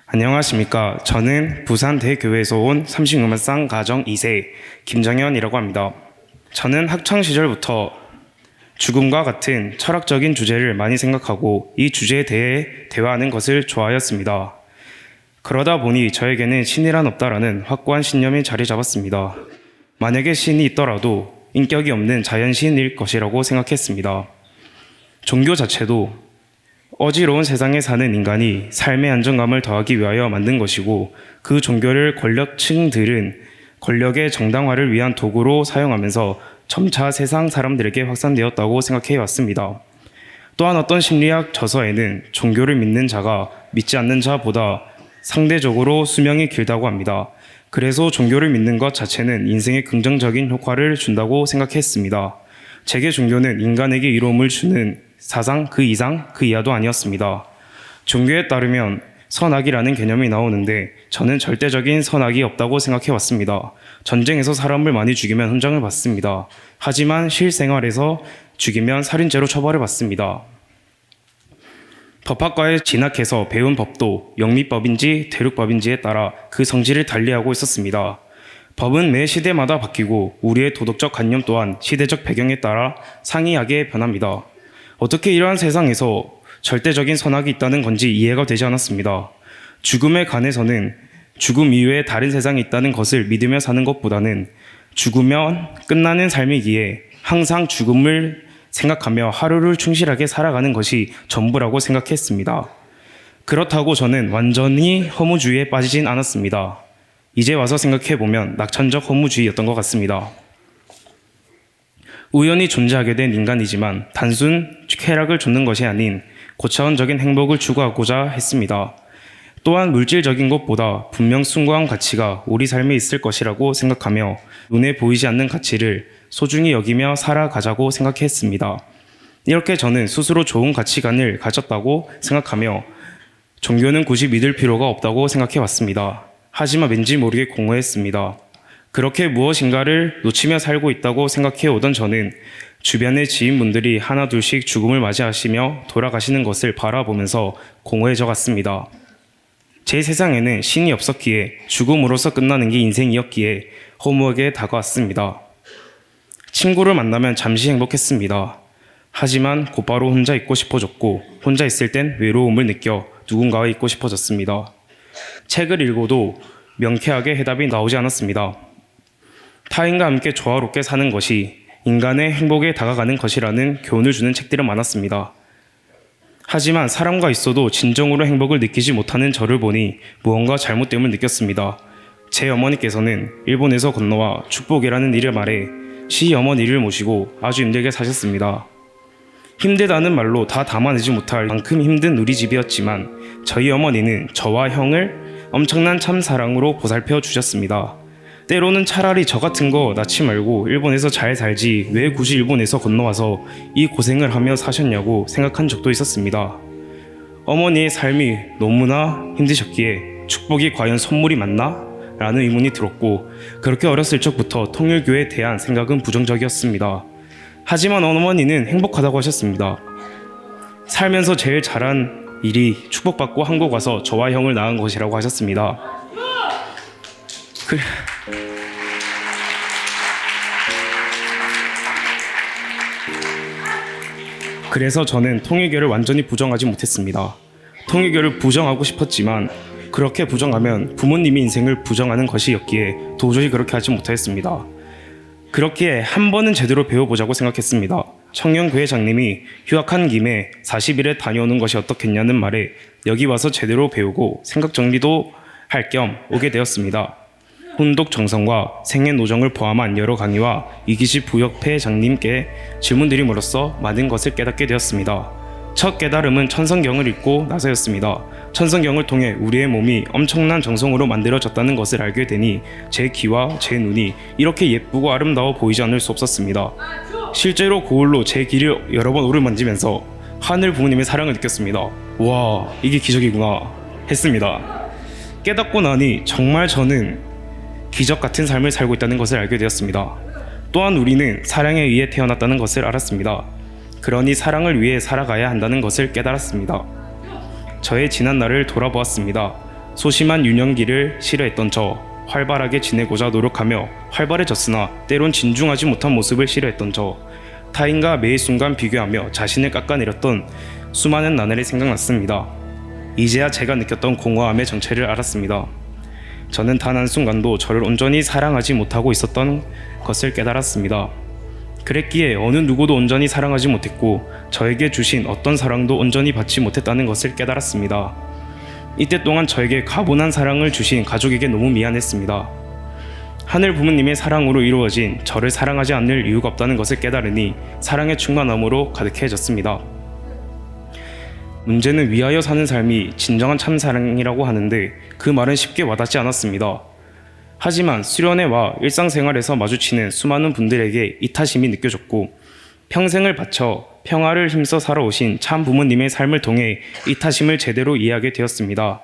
안녕하십니까. 저는 부산 대교회에서 온 36만쌍 가정 2세 김정현이라고 합니다. 저는 학창시절부터 죽음과 같은 철학적인 주제를 많이 생각하고 이 주제에 대해 대화하는 것을 좋아하였습니다. 그러다 보니 저에게는 신이란 없다라는 확고한 신념이 자리 잡았습니다. 만약에 신이 있더라도 인격이 없는 자연신일 것이라고 생각했습니다. 종교 자체도 어지러운 세상에 사는 인간이 삶의 안정감을 더하기 위하여 만든 것이고, 그 종교를 권력층들은 권력의 정당화를 위한 도구로 사용하면서 점차 세상 사람들에게 확산되었다고 생각해 왔습니다. 또한 어떤 심리학 저서에는 종교를 믿는 자가 믿지 않는 자보다 상대적으로 수명이 길다고 합니다. 그래서 종교를 믿는 것 자체는 인생에 긍정적인 효과를 준다고 생각했습니다. 제게 종교는 인간에게 이로움을 주는 사상 그 이상 그 이하도 아니었습니다. 종교에 따르면 선악이라는 개념이 나오는데 저는 절대적인 선악이 없다고 생각해 왔습니다. 전쟁에서 사람을 많이 죽이면 훈장을 받습니다. 하지만 실생활에서 죽이면 살인죄로 처벌을 받습니다. 법학과에 진학해서 배운 법도 영미법인지 대륙법인지에 따라 그 성질을 달리하고 있었습니다. 법은 매 시대마다 바뀌고 우리의 도덕적 관념 또한 시대적 배경에 따라 상이하게 변합니다. 어떻게 이러한 세상에서 절대적인 선악이 있다는 건지 이해가 되지 않았습니다. 죽음에 관해서는 죽음 이후에 다른 세상이 있다는 것을 믿으며 사는 것보다는 죽으면 끝나는 삶이기에 항상 죽음을 생각하며 하루를 충실하게 살아가는 것이 전부라고 생각했습니다. 그렇다고 저는 완전히 허무주의에 빠지진 않았습니다. 이제 와서 생각해보면 낙천적 허무주의였던 것 같습니다. 우연히 존재하게 된 인간이지만 단순 쾌락을 좇는 것이 아닌 고차원적인 행복을 추구하고자 했습니다. 또한 물질적인 것보다 분명 숭고한 가치가 우리 삶에 있을 것이라고 생각하며 눈에 보이지 않는 가치를 소중히 여기며 살아가자고 생각했습니다. 이렇게 저는 스스로 좋은 가치관을 가졌다고 생각하며 종교는 굳이 믿을 필요가 없다고 생각해 왔습니다. 하지만 왠지 모르게 공허했습니다. 그렇게 무엇인가를 놓치며 살고 있다고 생각해 오던 저는 주변의 지인분들이 하나둘씩 죽음을 맞이하시며 돌아가시는 것을 바라보면서 공허해져 갔습니다. 제 세상에는 신이 없었기에 죽음으로써 끝나는 게 인생이었기에 허무하게 다가왔습니다. 친구를 만나면 잠시 행복했습니다. 하지만 곧바로 혼자 있고 싶어졌고 혼자 있을 땐 외로움을 느껴 누군가와 있고 싶어졌습니다. 책을 읽어도 명쾌하게 해답이 나오지 않았습니다. 타인과 함께 조화롭게 사는 것이 인간의 행복에 다가가는 것이라는 교훈을 주는 책들은 많았습니다. 하지만 사람과 있어도 진정으로 행복을 느끼지 못하는 저를 보니 무언가 잘못됨을 느꼈습니다. 제 어머니께서는 일본에서 건너와 축복이라는 일을 말해 시어머니를 모시고 아주 힘들게 사셨습니다. 힘들다는 말로 다 담아내지 못할 만큼 힘든 우리 집이었지만 저희 어머니는 저와 형을 엄청난 참사랑으로 보살펴 주셨습니다. 때로는 차라리 저 같은 거 낳지 말고 일본에서 잘 살지 왜 굳이 일본에서 건너와서 이 고생을 하며 사셨냐고 생각한 적도 있었습니다. 어머니의 삶이 너무나 힘드셨기에 축복이 과연 선물이 맞나? 라는 의문이 들었고 그렇게 어렸을 적부터 통일교에 대한 생각은 부정적이었습니다. 하지만 어머니는 행복하다고 하셨습니다. 살면서 제일 잘한 일이 축복받고 한국 와서 저와 형을 낳은 것이라고 하셨습니다. 그래서 저는 통일교를 완전히 부정하지 못했습니다. 통일교를 부정하고 싶었지만 그렇게 부정하면 부모님의 인생을 부정하는 것이었기에 도저히 그렇게 하지 못하였습니다. 그렇기에 한 번은 제대로 배워보자고 생각했습니다. 청년교회장님이 휴학한 김에 40일에 다녀오는 것이 어떻겠냐는 말에 여기 와서 제대로 배우고 생각 정리도 할 겸 오게 되었습니다. 혼독 정성과 생애 노정을 포함한 여러 강의와 이기식 부협회장님께 질문드림으로써 많은 것을 깨닫게 되었습니다. 첫 깨달음은 천성경을 읽고 나서였습니다. 천성경을 통해 우리의 몸이 엄청난 정성으로 만들어졌다는 것을 알게 되니 제 귀와 제 눈이 이렇게 예쁘고 아름다워 보이지 않을 수 없었습니다. 실제로 거울로 제 귀를 여러 번 오르만지면서 하늘 부모님의 사랑을 느꼈습니다. 와, 이게 기적이구나 했습니다. 깨닫고 나니 정말 저는 기적 같은 삶을 살고 있다는 것을 알게 되었습니다. 또한 우리는 사랑에 의해 태어났다는 것을 알았습니다. 그러니 사랑을 위해 살아가야 한다는 것을 깨달았습니다. 저의 지난 날을 돌아보았습니다. 소심한 유년기를 싫어했던 저, 활발하게 지내고자 노력하며 활발해졌으나 때론 진중하지 못한 모습을 싫어했던 저, 타인과 매 순간 비교하며 자신을 깎아내렸던 수많은 나날이 생각났습니다. 이제야 제가 느꼈던 공허함의 정체를 알았습니다. 저는 단 한순간도 저를 온전히 사랑하지 못하고 있었던 것을 깨달았습니다. 그랬기에 어느 누구도 온전히 사랑하지 못했고 저에게 주신 어떤 사랑도 온전히 받지 못했다는 것을 깨달았습니다. 이때 동안 저에게 가분한 사랑을 주신 가족에게 너무 미안했습니다. 하늘 부모님의 사랑으로 이루어진 저를 사랑하지 않을 이유가 없다는 것을 깨달으니 사랑의 충만함으로 가득해졌습니다. 문제는 위하여 사는 삶이 진정한 참사랑이라고 하는데 그 말은 쉽게 와닿지 않았습니다. 하지만 수련회 와 일상생활에서 마주치는 수많은 분들에게 이타심이 느껴졌고 평생을 바쳐 평화를 힘써 살아오신 참 부모님의 삶을 통해 이타심을 제대로 이해하게 되었습니다.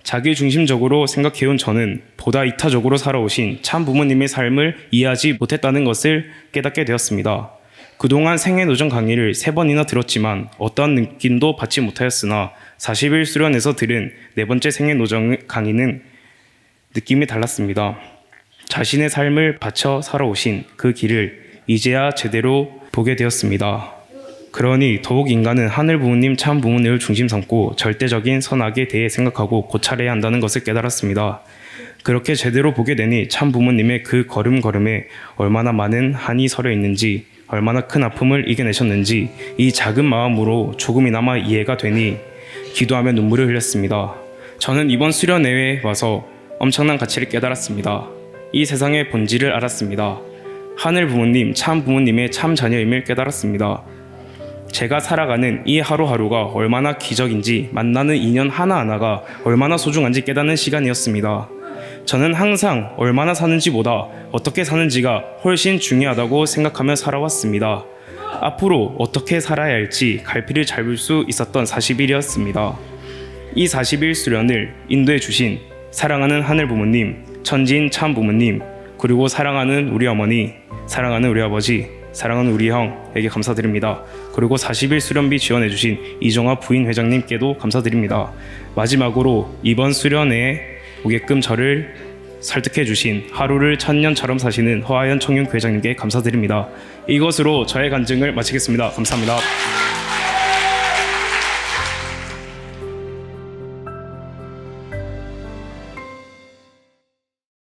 자기중심적으로 생각해온 저는 보다 이타적으로 살아오신 참 부모님의 삶을 이해하지 못했다는 것을 깨닫게 되었습니다. 그동안 생애노정 강의를 3번이나 들었지만 어떠한 느낌도 받지 못하였으나 40일 수련에서 들은 4번째 생애노정 강의는 느낌이 달랐습니다. 자신의 삶을 바쳐 살아오신 그 길을 이제야 제대로 보게 되었습니다. 그러니 더욱 인간은 하늘 부모님 참 부모님을 중심 삼고 절대적인 선악에 대해 생각하고 고찰해야 한다는 것을 깨달았습니다. 그렇게 제대로 보게 되니 참 부모님의 그 걸음걸음에 얼마나 많은 한이 서려 있는지 얼마나 큰 아픔을 이겨내셨는지 이 작은 마음으로 조금이나마 이해가 되니 기도하며 눈물을 흘렸습니다. 저는 이번 수련회에 와서 엄청난 가치를 깨달았습니다. 이 세상의 본질을 알았습니다. 하늘 부모님, 참 부모님의 참 자녀임을 깨달았습니다. 제가 살아가는 이 하루하루가 얼마나 기적인지 만나는 인연 하나하나가 얼마나 소중한지 깨닫는 시간이었습니다. 저는 항상 얼마나 사는지보다 어떻게 사는지가 훨씬 중요하다고 생각하며 살아왔습니다. 앞으로 어떻게 살아야 할지 갈피를 잡을 수 있었던 40일이었습니다. 이 40일 수련을 인도해 주신 사랑하는 하늘 부모님, 천지인 참 부모님, 그리고 사랑하는 우리 어머니, 사랑하는 우리 아버지, 사랑하는 우리 형에게 감사드립니다. 그리고 40일 수련비 지원해 주신 이정화 부인 회장님께도 감사드립니다. 마지막으로 이번 수련회에 오게끔 저를 설득해 주신 하루를 천년처럼 사시는 허하연 청윤 회장님께 감사드립니다. 이것으로 저의 간증을 마치겠습니다. 감사합니다.